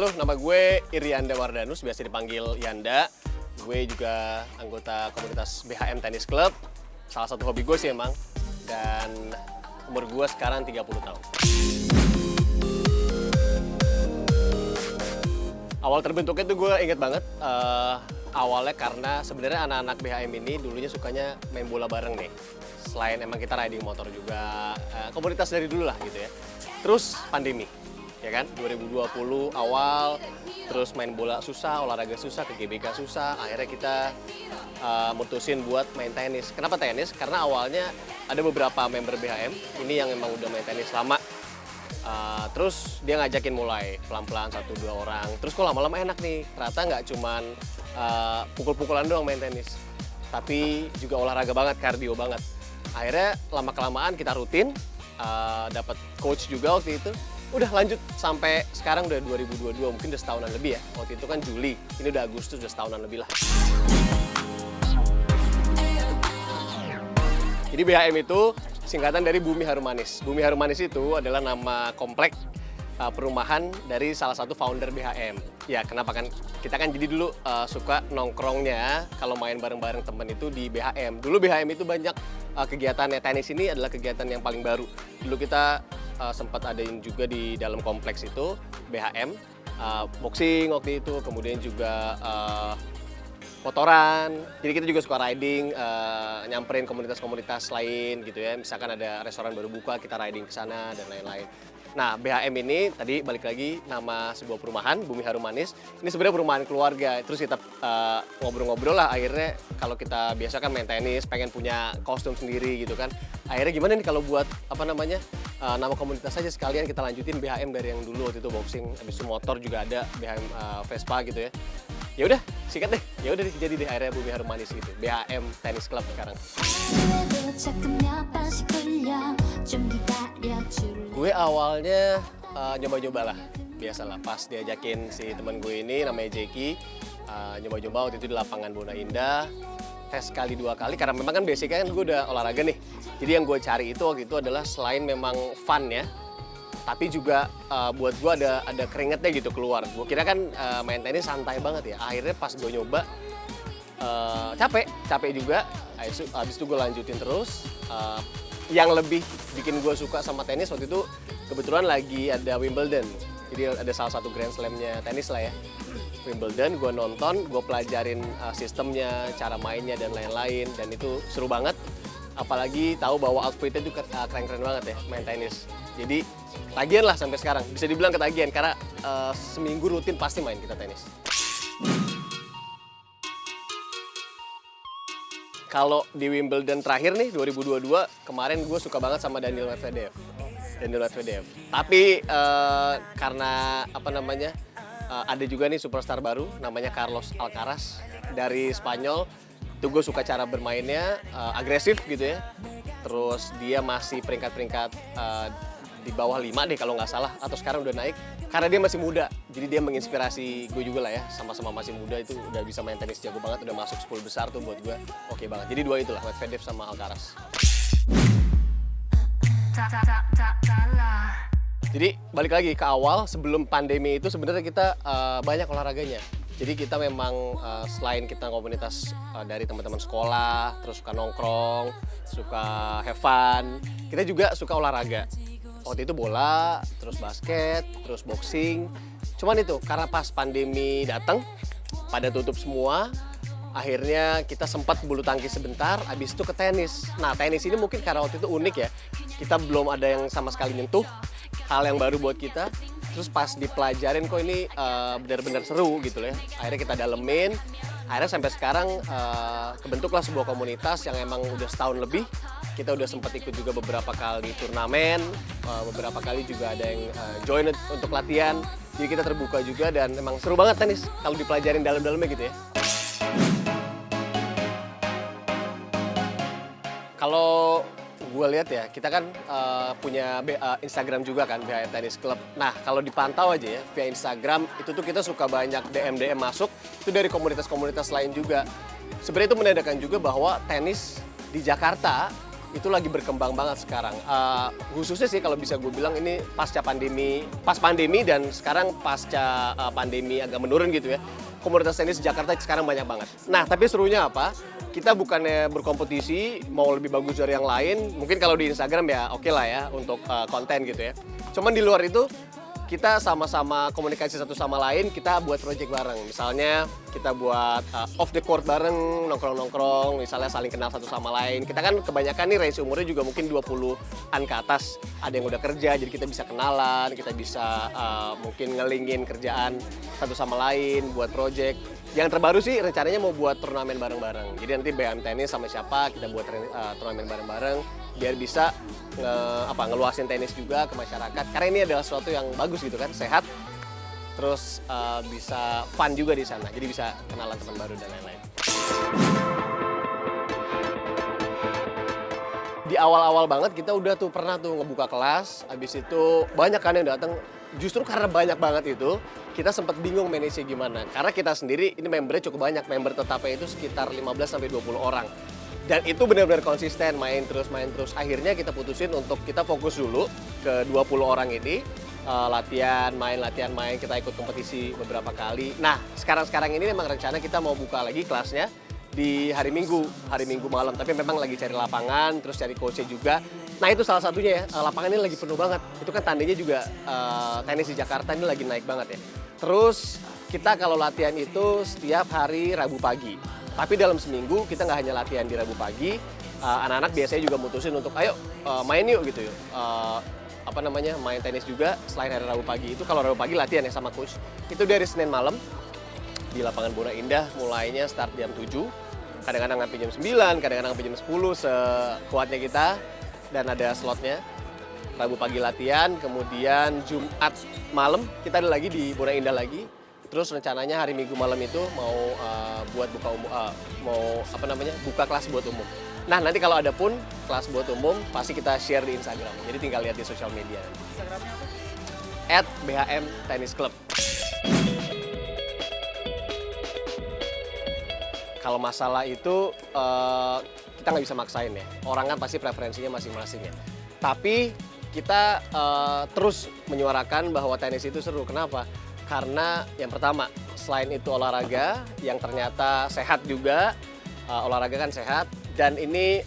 Halo, nama gue Irianda Wardanus, biasa dipanggil Yanda. Gue juga anggota komunitas BHM Tennis Club. Salah satu hobi gue sih emang. Dan umur gue sekarang 30 tahun. Awal terbentuknya tuh gue inget banget. Awalnya karena sebenarnya anak-anak BHM ini dulunya sukanya main bola bareng nih. Selain emang kita riding motor juga, komunitas dari dulu lah gitu ya. Terus pandemi. Ya kan, 2020 awal, terus main bola susah, olahraga susah, ke GBK susah, akhirnya kita mutusin buat main tenis. Kenapa tenis? Karena awalnya ada beberapa member BHM, ini yang emang udah main tenis lama. Terus dia ngajakin mulai pelan-pelan 1-2 orang, terus kok lama-lama enak nih, ternyata nggak cuman pukul-pukulan doang main tenis, tapi juga olahraga banget, kardio banget. Akhirnya lama-kelamaan kita rutin, dapat coach juga waktu itu. Udah lanjut sampai sekarang udah 2022, mungkin udah setahunan lebih ya. Waktu itu kan Juli, ini udah Agustus, udah setahunan lebih lah. Jadi BHM itu singkatan dari Bumi Harum Manis. Bumi Harum Manis itu adalah nama komplek perumahan dari salah satu founder BHM. Ya kenapa kan, kita kan jadi dulu suka nongkrongnya kalau main bareng-bareng temen itu di BHM. Dulu BHM itu banyak kegiatannya, tenis ini adalah kegiatan yang paling baru. Dulu kita sempat adain juga di dalam kompleks itu BHM, boxing waktu itu, kemudian juga motoran. Jadi kita juga suka riding, nyamperin komunitas-komunitas lain gitu ya. Misalkan ada restoran baru buka, kita riding ke sana dan lain-lain. Nah, BHM ini tadi balik lagi nama sebuah perumahan, Bumi Harum Manis. Ini sebenarnya perumahan keluarga. Terus kita ngobrol-ngobrol lah, akhirnya kalau kita biasa kan main tenis, pengen punya kostum sendiri gitu kan. Akhirnya gimana nih kalau buat nama komunitas aja sekalian kita lanjutin BHM dari yang dulu waktu itu boxing, habis itu motor juga ada BHM Vespa gitu ya. Ya udah, sikat deh. Ya udah jadi deh akhirnya Bumi Harum Manis gitu. BHM Tennis Club sekarang. Gue awalnya nyoba-nyoba lah, biasalah pas diajakin si teman gue ini namanya Jeki, nyoba-nyoba waktu itu di lapangan Bona Indah, tes sekali 2 kali karena memang kan basicnya kan gue udah olahraga nih. Jadi yang gue cari itu waktu itu adalah selain memang fun ya, tapi juga buat gue ada keringetnya gitu keluar. Gue kira kan main tenis santai banget ya, akhirnya pas gue nyoba capek juga. Habis itu gue lanjutin terus. Yang lebih bikin gue suka sama tenis waktu itu kebetulan lagi ada Wimbledon. Jadi ada salah satu Grand Slam-nya tenis lah ya. Wimbledon, gue nonton, gue pelajarin sistemnya, cara mainnya dan lain-lain. Dan itu seru banget. Apalagi tahu bahwa outfitnya itu keren-keren banget ya main tenis. Jadi ketagihan lah sampai sekarang. Bisa dibilang ketagihan karena seminggu rutin pasti main kita tenis. Kalau di Wimbledon terakhir nih 2022 kemarin gue suka banget sama Daniil Medvedev. Tapi karena ada juga nih superstar baru namanya Carlos Alcaraz dari Spanyol. Itu gue suka cara bermainnya, agresif gitu ya. Terus dia masih peringkat-peringkat di bawah 5 deh kalau nggak salah, atau sekarang udah naik. Karena dia masih muda, jadi dia menginspirasi gue juga lah ya. Sama-sama masih muda itu udah bisa main tenis jago banget, udah masuk 10 besar tuh buat gue. Oke banget, jadi 2 itulah, Medvedev sama Alcaraz. Jadi balik lagi ke awal, sebelum pandemi itu sebenarnya kita banyak olahraganya. Jadi kita memang selain kita komunitas dari teman-teman sekolah, terus suka nongkrong, suka have fun, kita juga suka olahraga. Waktu itu bola, terus basket, terus boxing. Cuman itu karena pas pandemi datang, pada tutup semua, akhirnya kita sempat bulu tangkis sebentar, habis itu ke tenis. Nah tenis ini mungkin karena waktu itu unik ya, kita belum ada yang sama sekali nyentuh, hal yang baru buat kita. Terus pas dipelajarin kok ini benar-benar seru gitu ya. Akhirnya kita dalemin, akhirnya sampai sekarang kebentuklah sebuah komunitas yang emang udah setahun lebih. Kita udah sempat ikut juga beberapa kali turnamen, beberapa kali juga ada yang join untuk latihan. Jadi kita terbuka juga dan emang seru banget tenis kalau dipelajarin dalam-dalamnya gitu ya. Kalau gue lihat ya, kita kan punya Instagram juga kan, BHM Tennis Club. Nah, kalau dipantau aja ya, via Instagram, itu tuh kita suka banyak DM masuk, itu dari komunitas-komunitas lain juga. Sebenarnya itu menandakan juga bahwa tenis di Jakarta itu lagi berkembang banget sekarang. Khususnya sih kalau bisa gue bilang ini pasca pandemi, pas pandemi dan sekarang pasca pandemi agak menurun gitu ya. Komunitas tenis di Jakarta sekarang banyak banget. Nah, tapi serunya apa? Kita bukannya berkompetisi, mau lebih bagus dari yang lain. Mungkin kalau di Instagram ya oke lah ya untuk konten gitu ya. Cuman di luar itu kita sama-sama komunikasi satu sama lain, kita buat project bareng. Misalnya kita buat off the court bareng, nongkrong-nongkrong, misalnya saling kenal satu sama lain. Kita kan kebanyakan nih range umurnya juga mungkin 20-an ke atas. Ada yang udah kerja, jadi kita bisa kenalan, kita bisa mungkin ngelingin kerjaan satu sama lain, buat project. Yang terbaru sih rencananya mau buat turnamen bareng-bareng. Jadi nanti BM Tenis sama siapa, kita buat turnamen bareng-bareng biar bisa ngeluasin tenis juga ke masyarakat. Karena ini adalah sesuatu yang bagus gitu kan, sehat. Terus bisa fun juga di sana. Jadi bisa kenalan teman baru dan lain-lain. Di awal-awal banget kita udah pernah ngebuka kelas. Habis itu banyak kan yang datang. Justru karena banyak banget itu, kita sempat bingung manage gimana. Karena kita sendiri ini membernya cukup banyak. Member tetapnya itu sekitar 15-20 orang. Dan itu benar-benar konsisten, main terus. Akhirnya kita putusin untuk kita fokus dulu ke 20 orang ini. Latihan, main, kita ikut kompetisi beberapa kali. Nah, sekarang ini memang rencana kita mau buka lagi kelasnya di hari Minggu malam. Tapi memang lagi cari lapangan, terus cari coachnya juga. Nah, itu salah satunya ya, lapangan ini lagi penuh banget. Itu kan tandanya juga tenis di Jakarta ini lagi naik banget ya. Terus kita kalau latihan itu setiap hari Rabu pagi. Tapi dalam seminggu kita nggak hanya latihan di Rabu pagi, anak-anak biasanya juga mutusin untuk ayo main yuk gitu yuk. Main tenis juga selain hari Rabu pagi. Itu kalau Rabu pagi latihan ya sama coach. Itu dari Senin malam di lapangan Bona Indah, mulainya start jam 7. Kadang-kadang sampai jam 9, kadang-kadang sampai jam 10 sekuatnya kita. Dan ada slotnya. Rabu pagi latihan, kemudian Jumat malam kita ada lagi di Bona Indah lagi. Terus rencananya hari Minggu malam itu mau buka kelas buat umum. Nah, nanti kalau ada pun kelas buat umum pasti kita share di Instagram. Jadi tinggal lihat di sosial media. Instagramnya apa? @BHM Tennis Club. Kalau masalah itu kita nggak bisa maksain ya. Orang kan pasti preferensinya masing-masing ya. Tapi kita terus menyuarakan bahwa tenis itu seru. Kenapa? Karena yang pertama, selain itu olahraga yang ternyata sehat juga, olahraga kan sehat, dan ini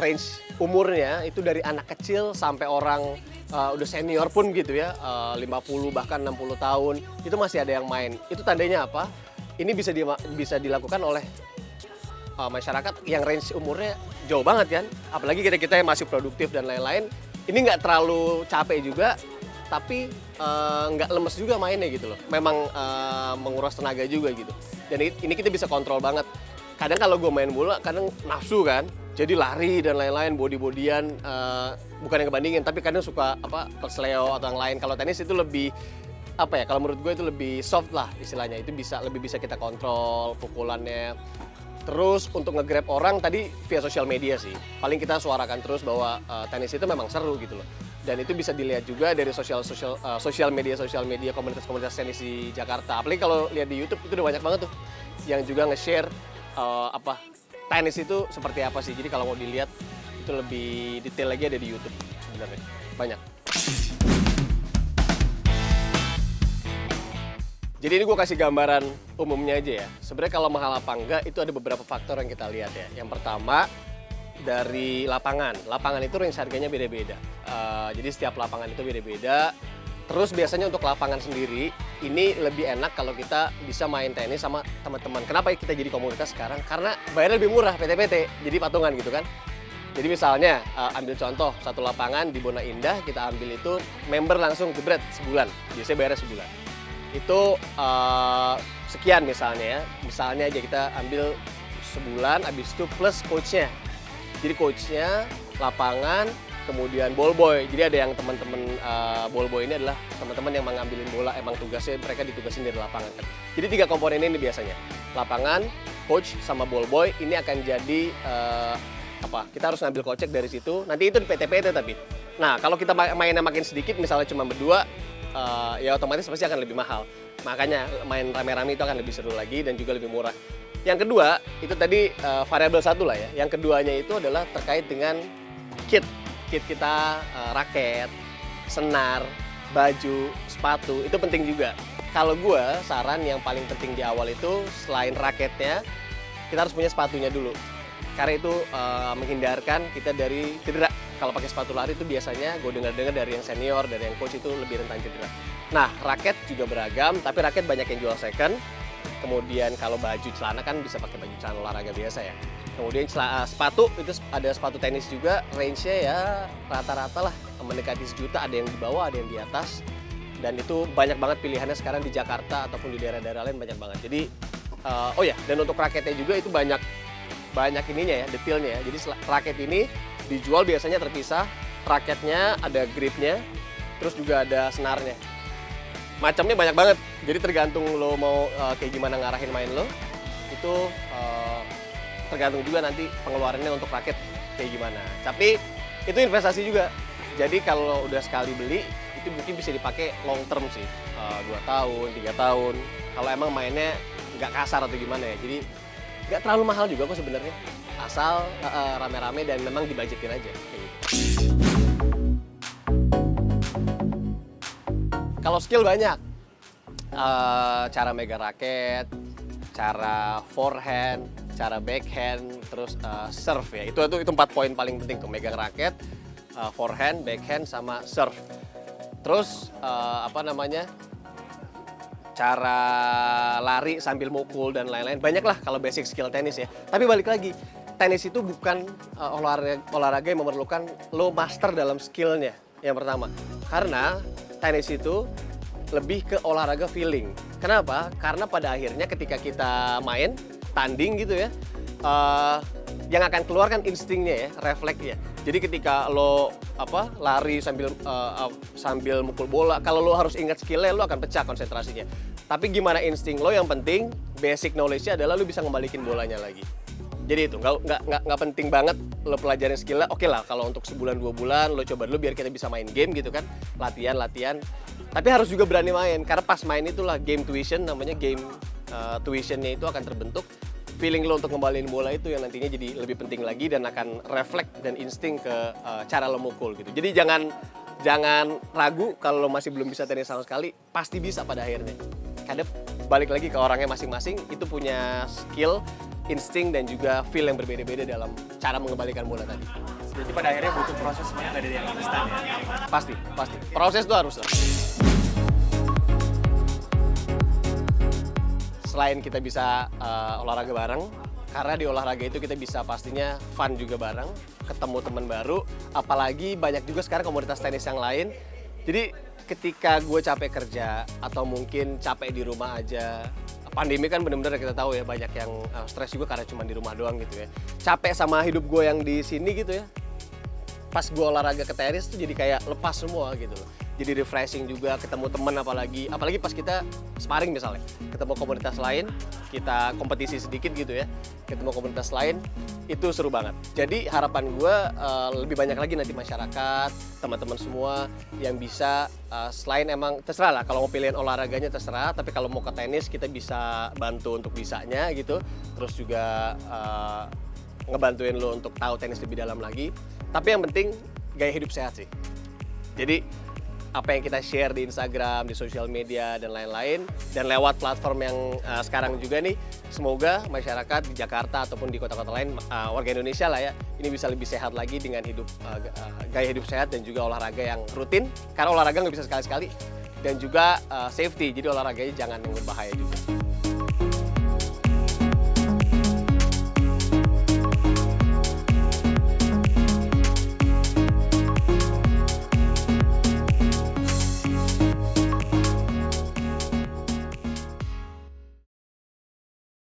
range umurnya itu dari anak kecil sampai orang udah senior pun gitu ya, 50 bahkan 60 tahun, itu masih ada yang main. Itu tandanya apa? Ini bisa dilakukan oleh masyarakat yang range umurnya jauh banget kan, apalagi kita yang masih produktif dan lain-lain. Ini nggak terlalu capek juga, tapi nggak lemes juga mainnya gitu loh. Memang menguras tenaga juga gitu. Dan ini kita bisa kontrol banget. Kadang kalau gue main bola, kadang nafsu kan. Jadi lari dan lain-lain, body-bodyan, bukan yang kebandingin, tapi kadang suka kesleo atau yang lain. Kalau tenis itu lebih, kalau menurut gue itu lebih soft lah istilahnya. Itu lebih bisa kita kontrol pukulannya. Terus untuk nge-grab orang tadi via sosial media sih. Paling kita suarakan terus bahwa tenis itu memang seru gitu loh. Dan itu bisa dilihat juga dari sosial media komunitas tenis di Jakarta. Apalagi kalau lihat di YouTube itu udah banyak banget tuh yang juga nge-share tenis itu seperti apa sih. Jadi kalau mau dilihat itu lebih detail lagi ada di YouTube sebenarnya. Banyak. Jadi ini gue kasih gambaran umumnya aja ya. Sebenarnya kalau mahal apa enggak itu ada beberapa faktor yang kita lihat ya. Yang pertama dari lapangan. Lapangan itu range harganya beda-beda. Jadi setiap lapangan itu beda-beda. Terus biasanya untuk lapangan sendiri, ini lebih enak kalau kita bisa main tenis sama teman-teman. Kenapa kita jadi komunitas sekarang? Karena bayarnya lebih murah, PT-PT, jadi patungan gitu kan. Jadi misalnya, ambil contoh, satu lapangan di Bona Indah, kita ambil itu member langsung jebret sebulan. Biasanya bayarnya sebulan. Itu sekian misalnya ya. Misalnya aja kita ambil sebulan, habis itu plus coachnya. Jadi coachnya, lapangan, kemudian ballboy. Jadi ada yang teman-teman ballboy ini adalah teman-teman yang mengambilin bola, emang tugasnya mereka ditugasin dari lapangan kan. Jadi 3 komponen ini biasanya. Lapangan, coach, sama ballboy ini akan jadi kita harus ngambil kocek dari situ. Nanti itu di PT-PT tapi. Nah, kalau kita mainnya makin sedikit misalnya cuma berdua, ya otomatis pasti akan lebih mahal. Makanya main rame-rame itu akan lebih seru lagi dan juga lebih murah. Yang kedua, itu tadi variabel satu lah ya. Yang keduanya itu adalah terkait dengan kit kita, raket, senar, baju, sepatu itu penting juga. Kalau gue saran yang paling penting di awal itu selain raketnya, kita harus punya sepatunya dulu. Karena itu menghindarkan kita dari cedera. Kalau pakai sepatu lari itu biasanya gue dengar-dengar dari yang senior, dari yang coach itu lebih rentan cedera. Nah, raket juga beragam, tapi raket banyak yang jual second. Kemudian kalau baju celana kan bisa pakai baju celana olahraga biasa ya. Kemudian sepatu itu ada sepatu tenis juga, range-nya ya rata-rata lah mendekati sejuta, ada yang di bawah, ada yang di atas. Dan itu banyak banget pilihannya sekarang di Jakarta ataupun di daerah-daerah lain banyak banget. Jadi oh ya, dan untuk raketnya juga itu banyak ininya ya, detailnya ya. Jadi raket ini dijual biasanya terpisah, raketnya ada gripnya, terus juga ada senarnya. Macamnya banyak banget, jadi tergantung lo mau kayak gimana ngarahin main lo, itu tergantung juga nanti pengeluarannya untuk raket kayak gimana. Tapi itu investasi juga, jadi kalau udah sekali beli, itu mungkin bisa dipakai long term sih, 2 tahun, 3 tahun, kalau emang mainnya nggak kasar atau gimana ya, jadi nggak terlalu mahal juga kok sebenarnya, asal rame-rame dan memang dibudgetin aja kayak gitu. Kalau skill banyak, cara megang raket, cara forehand, cara backhand, terus serve ya. Itu 4 poin paling penting tuh, megang raket, forehand, backhand, sama serve. Terus cara lari sambil mukul dan lain-lain, banyak lah kalau basic skill tenis ya. Tapi balik lagi, tenis itu bukan olahraga yang memerlukan lo master dalam skillnya yang pertama. Karena tenis itu lebih ke olahraga feeling. Kenapa? Karena pada akhirnya ketika kita main, tanding gitu ya, yang akan keluar kan instingnya ya, refleksnya. Jadi ketika lo lari sambil mukul bola, kalau lo harus ingat skillnya, lo akan pecah konsentrasinya. Tapi gimana insting lo, yang penting basic knowledge-nya adalah lo bisa ngembalikin bolanya lagi. Jadi itu nggak penting banget lo pelajarin skillnya. Oke lah, kalau untuk sebulan 2 bulan lo coba dulu biar kita bisa main game gitu kan, latihan. Tapi harus juga berani main, karena pas main itulah game tuition, namanya game tuitionnya itu akan terbentuk. Feeling lo untuk ngembaliin bola itu yang nantinya jadi lebih penting lagi dan akan refleks dan insting ke cara lo mukul gitu. Jadi jangan ragu kalau lo masih belum bisa tenis sama sekali, pasti bisa pada akhirnya. Karena balik lagi ke orangnya masing-masing, itu punya skill, insting dan juga feel yang berbeda-beda dalam cara mengembalikan bola tadi. Jadi pada akhirnya butuh proses, sebenarnya nggak ada yang instan ya? Pasti. Proses itu harus lah. Selain kita bisa olahraga bareng, karena di olahraga itu kita bisa pastinya fun juga bareng, ketemu teman baru, apalagi banyak juga sekarang komunitas tenis yang lain. Jadi ketika gue capek kerja atau mungkin capek di rumah aja, pandemi kan bener-bener kita tahu ya, banyak yang stres juga karena cuma di rumah doang gitu ya. Capek sama hidup gue yang di sini gitu ya. Pas gue olahraga ke tenis tuh jadi kayak lepas semua gitu loh. Jadi refreshing juga, ketemu teman apalagi pas kita sparring misalnya. Ketemu komunitas lain, kita kompetisi sedikit gitu ya. Ketemu komunitas lain, itu seru banget. Jadi harapan gue lebih banyak lagi nanti masyarakat, teman-teman semua yang bisa selain emang terserah lah, kalau mau pilihan olahraganya terserah, tapi kalau mau ke tenis kita bisa bantu untuk bisanya gitu. Terus juga ngebantuin lo untuk tahu tenis lebih dalam lagi. Tapi yang penting gaya hidup sehat sih. Jadi apa yang kita share di Instagram, di sosial media dan lain-lain, dan lewat platform yang sekarang juga nih, semoga masyarakat di Jakarta ataupun di kota-kota lain, warga Indonesia lah ya, ini bisa lebih sehat lagi dengan gaya hidup sehat dan juga olahraga yang rutin, karena olahraga nggak bisa sekali-sekali, dan juga safety, jadi olahraganya jangan yang berbahaya juga.